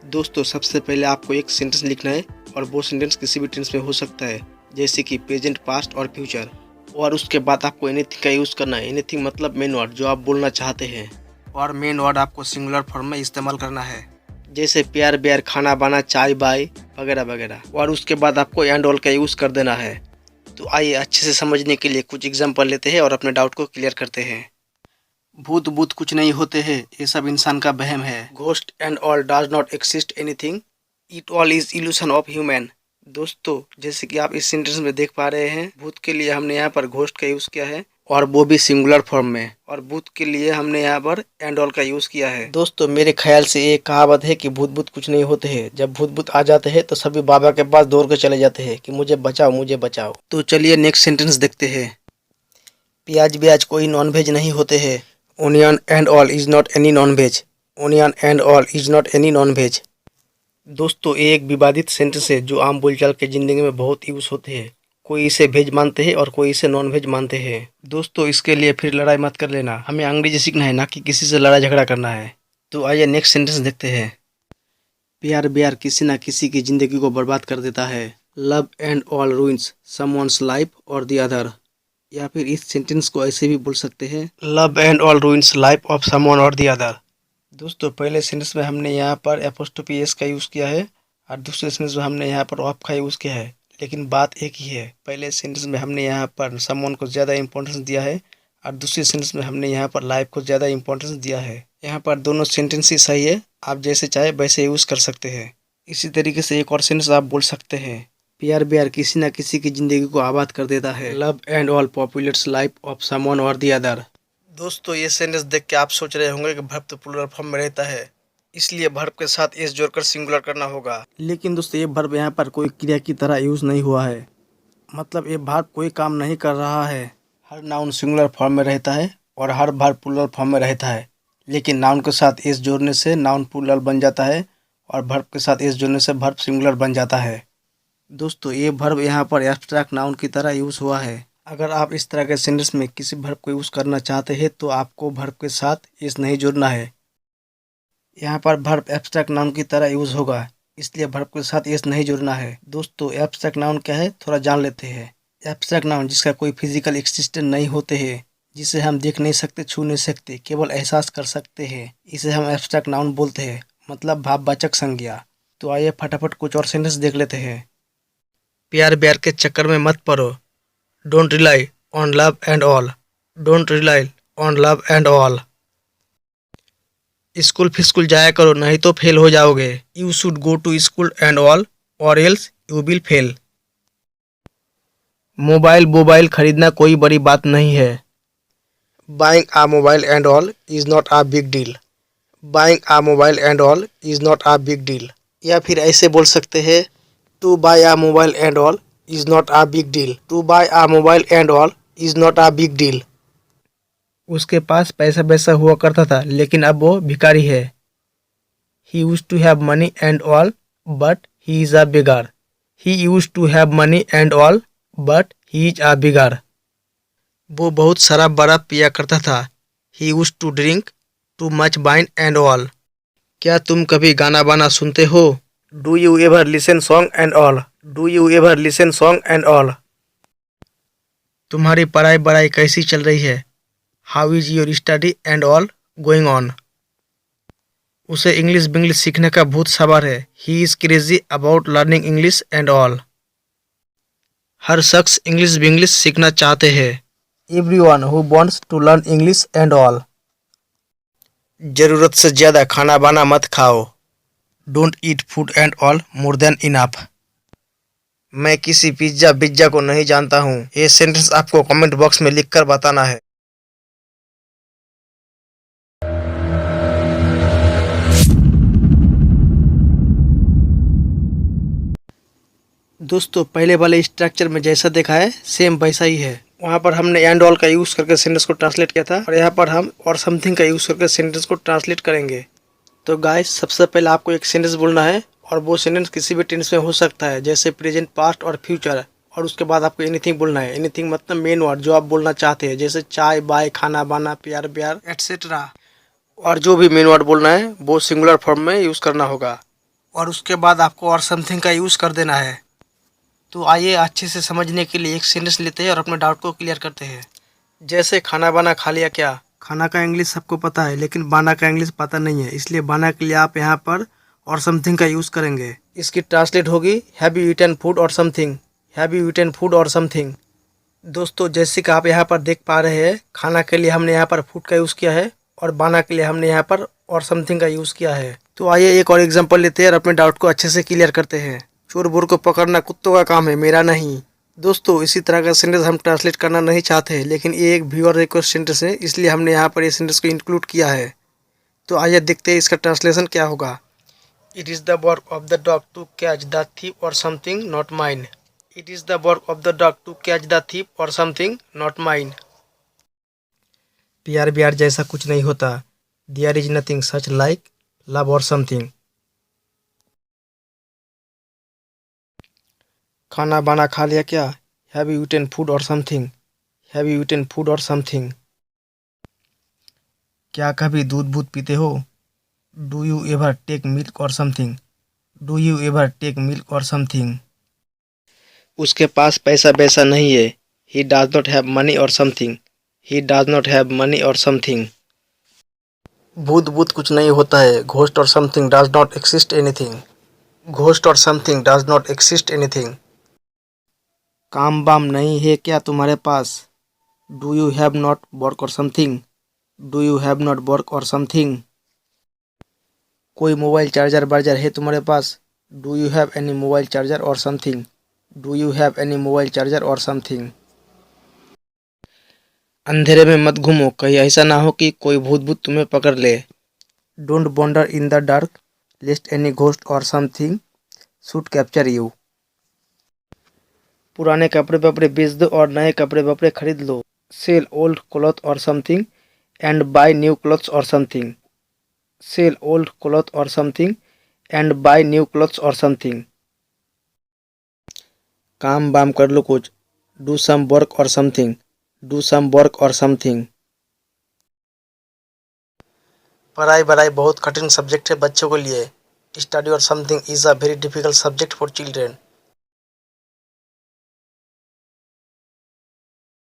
दोस्तों सबसे पहले आपको एक सेंटेंस लिखना है और वो सेंटेंस किसी भी टेंस में हो सकता है, जैसे कि प्रेजेंट, पास्ट और फ्यूचर। और उसके बाद आपको एनीथिंग का यूज़ करना है। एनीथिंग मतलब मेन वर्ड जो आप बोलना चाहते हैं, और मेन वर्ड आपको सिंगुलर फॉर्म में इस्तेमाल करना है, जैसे प्यार ब्यार, खाना बाना, चाय बाय वगैरह वगैरह। और उसके बाद आपको एंड ऑल का यूज़ कर देना है। तो आइए अच्छे से समझने के लिए कुछ एग्जाम्पल लेते हैं और अपने डाउट को क्लियर करते हैं। भूत भूत कुछ नहीं होते हैं, ये सब इंसान का वहम है। Ghost and all does not exist anything, it all is illusion of human. दोस्तों जैसे कि आप इस सेंटेंस में देख पा रहे हैं, भूत के लिए हमने यहाँ पर घोस्ट का यूज किया है और वो भी सिंगुलर फॉर्म में, और भूत के लिए हमने यहाँ पर एंड ऑल का यूज किया है। दोस्तों मेरे ख्याल से एक कहावत है कि भूत भूत कुछ नहीं होते हैं। जब भूत भूत आ जाते हैं तो सभी बाबा के पास दौड़ कर चले जाते हैं कि मुझे बचाओ मुझे बचाओ। तो चलिए नेक्स्ट सेंटेंस देखते हैं। प्याज ब्याज कोई नॉनवेज नहीं होते हैं। Onion and all is not any non veg. Onion and all is not any non veg. दोस्तों ये एक विवादित सेंटेंस है जो आम बोलचाल के जिंदगी में बहुत यूज होते हैं। कोई इसे वेज मानते हैं और कोई इसे नॉन वेज मानते हैं। दोस्तों इसके लिए फिर लड़ाई मत कर लेना, हमें अंग्रेजी सीखना है, ना कि किसी से लड़ाई झगड़ा करना है। तो आइए नेक्स्ट सेंटेंस देखते हैं। प्यार ब्यार किसी न किसी की जिंदगी को बर्बाद कर देता है। Love and all ruins someone's life और द अदर। या फिर इस सेंटेंस को ऐसे भी बोल सकते हैं, love and all ruins life of someone or the other. दोस्तों पहले सेंटेंस में हमने यहाँ पर एपोस्ट्रोफी एस का यूज़ किया है और दूसरे सेंटेंस में हमने यहाँ पर ऑफ का यूज़ किया है, लेकिन बात एक ही है। पहले सेंटेंस में हमने यहाँ पर समवन को ज़्यादा इंपॉर्टेंस दिया है और दूसरे सेंटेंस में हमने यहाँ पर लाइफ को ज़्यादा इंपॉर्टेंस दिया है। यहाँ पर दोनों सेंटेंस ही सही है, आप जैसे चाहे वैसे यूज़ कर सकते हैं। इसी तरीके से एक और सेंटेंस आप बोल सकते हैं, प्यार ब्यार किसी न किसी की जिंदगी को आबाद कर देता है। Love and all populates life of someone or the other. दोस्तों ये सेंटेंस देख के आप सोच रहे होंगे कि वर्ब तो प्लूरल फॉर्म में रहता है, इसलिए वर्ब के साथ एस जोड़कर सिंगुलर करना होगा। लेकिन दोस्तों ये वर्ब यहाँ पर कोई क्रिया की तरह यूज नहीं हुआ है, मतलब ये वर्ब कोई काम नहीं कर रहा है। हर नाउन सिंगुलर फॉर्म में रहता है और हर वर्ब प्लूरल फॉर्म में रहता है, लेकिन नाउन के साथ एस जोड़ने से नाउन प्लूरल बन जाता है और वर्ब के साथ एस जोड़ने से वर्ब सिंगुलर बन जाता है। दोस्तों ये वर्ब यहाँ पर एब्स्ट्रैक्ट नाउन की तरह यूज हुआ है। अगर आप इस तरह के सेंटेंस में किसी वर्ब को यूज करना चाहते हैं तो आपको वर्ब के साथ एस नहीं जोड़ना है। यहाँ पर वर्ब एब्स्ट्रैक्ट नाउन की तरह यूज होगा, इसलिए वर्ब के साथ एस नहीं जोड़ना है। दोस्तों एब्स्ट्रैक्ट नाउन क्या है थोड़ा जान लेते हैं। एब्स्ट्रैक्ट नाउन जिसका कोई फिजिकल एक्सिस्टेंस नहीं होते हैं, जिसे हम देख नहीं सकते, छू नहीं सकते, केवल एहसास कर सकते हैं, इसे हम एब्स्ट्रैक्ट नाउन बोलते हैं, मतलब भाववाचक संज्ञा। तो आइए फटाफट कुछ और सेंटेंस देख लेते हैं। प्यार ब्यार के चक्कर में मत पड़ो। Don't rely on love and all. Don't rely on love and all. School फिस्कूल जाया करो नहीं तो फेल हो जाओगे। You should go to school and all or else you will fail. Mobile खरीदना कोई बड़ी बात नहीं है। Buying a mobile and all is not a big deal. Buying a mobile and all is not a big deal. या फिर ऐसे बोल सकते हैं, to buy a mobile and all is not a big deal. To buy a mobile and all is not a big deal. उसके पास पैसा वैसा हुआ करता था लेकिन अब वो भिखारी है। He used to have money and all but he is a beggar. He used to have money and all but he is a beggar. वो बहुत शराब बराब पिया करता था। He used to drink too much wine and all. क्या तुम कभी गाना बाना सुनते हो? Do you ever listen song and all. Do you ever listen song and all. तुम्हारी पढ़ाई बढ़ाई कैसी चल रही है? How is your study and all going on. उसे इंग्लिश बिंग्लिश सीखने का भूत सवार है। He is crazy about learning English and all. हर शख्स इंग्लिश बिंग्लिश सीखना चाहते हैं। Everyone who wants to learn English and all. जरूरत से ज्यादा खाना बाना मत खाओ। Don't eat food and all more than enough. मैं किसी पिज्जा को नहीं जानता हूँ। ये सेंटेंस आपको कमेंट बॉक्स में लिखकर बताना है। दोस्तों पहले वाले स्ट्रक्चर में जैसा देखा है सेम वैसा ही है। वहाँ पर हमने एंड ऑल का यूज़ करके सेंटेंस को ट्रांसलेट किया था और यहाँ पर हम और समथिंग का यूज़ करके सेंटेंस को ट्रांसलेट करेंगे। तो गाइस सबसे पहले आपको एक सेंटेंस बोलना है और वो सेंटेंस किसी भी टेंस में हो सकता है, जैसे प्रेजेंट, पास्ट और फ्यूचर। और उसके बाद आपको एनीथिंग बोलना है। एनीथिंग मतलब मेन वर्ड जो आप बोलना चाहते हैं, जैसे चाय बाय, खाना बाना, प्यार ब्यार एटसेट्रा। और जो भी मेन वर्ड बोलना है वो सिंगुलर फॉर्म में यूज़ करना होगा। और उसके बाद आपको और समथिंग का यूज़ कर देना है। तो आइए अच्छे से समझने के लिए एक सेंटेंस लेते हैं और अपने डाउट को क्लियर करते हैं। जैसे खाना बाना खा लिया क्या? खाना का इंग्लिश सबको पता है लेकिन बाना का इंग्लिश पता नहीं है, इसलिए बाना के लिए आप यहाँ पर और समथिंग का यूज़ करेंगे। इसकी ट्रांसलेट होगी have you eaten food or something. Have you eaten food or something. दोस्तों जैसे कि आप यहाँ पर देख पा रहे हैं, खाना के लिए हमने यहाँ पर फूड का यूज़ किया है और बाना के लिए हमने यहाँ पर और समथिंग का यूज़ किया है। तो आइए एक और एग्जांपल लेते हैं और अपने डाउट को अच्छे से क्लियर करते हैं। चोर बोर को पकड़ना कुत्तों का काम है, मेरा नहीं। दोस्तों इसी तरह का सेंटेंस हम ट्रांसलेट करना नहीं चाहते हैं, लेकिन ये एक व्यूअर रिक्वेस्ट सेंटेंस है, इसलिए हमने यहाँ पर ये सेंटेंस को इंक्लूड किया है। तो आइए देखते हैं इसका ट्रांसलेशन क्या होगा। It is the work of the dog to catch the thief or something not mine. It is the work of the dog to catch the thief or something not mine. प्यार ब्यार जैसा कुछ नहीं होता। There is nothing such like love or something. खाना बाना खा लिया क्या? Have you eaten food or something. Have you eaten food or something. क्या कभी दूध बूध पीते हो? Do you ever take milk or something. Do you ever take milk or something. उसके पास पैसा वैसा नहीं है। He does not have money or something. He does not have money or something. भूत भूत कुछ नहीं होता है। Ghost or something does not exist anything. Ghost or something does not exist anything. काम वाम नहीं है क्या तुम्हारे पास? Do you have not work or something. Do you have not work or something. कोई मोबाइल चार्जर वार्जर है तुम्हारे पास? Do you have any mobile charger or something. Do you have any mobile charger or something. अंधेरे में मत घूमो, कहीं ऐसा ना हो कि कोई भूत भूत तुम्हें पकड़ ले। Don't wander in the dark lest any ghost or something should capture you. पुराने कपड़े वपड़े बेच दो और नए कपड़े वपड़े खरीद लो। Sell old cloth or something and buy new clothes or something. Sell old cloth or something and buy new clothes or something. काम वाम कर लो कुछ। Do some work or something. Do some work or something. पढ़ाई बढ़ाई बहुत कठिन subject है बच्चों के लिए। स्टडी और something is a very difficult subject for children.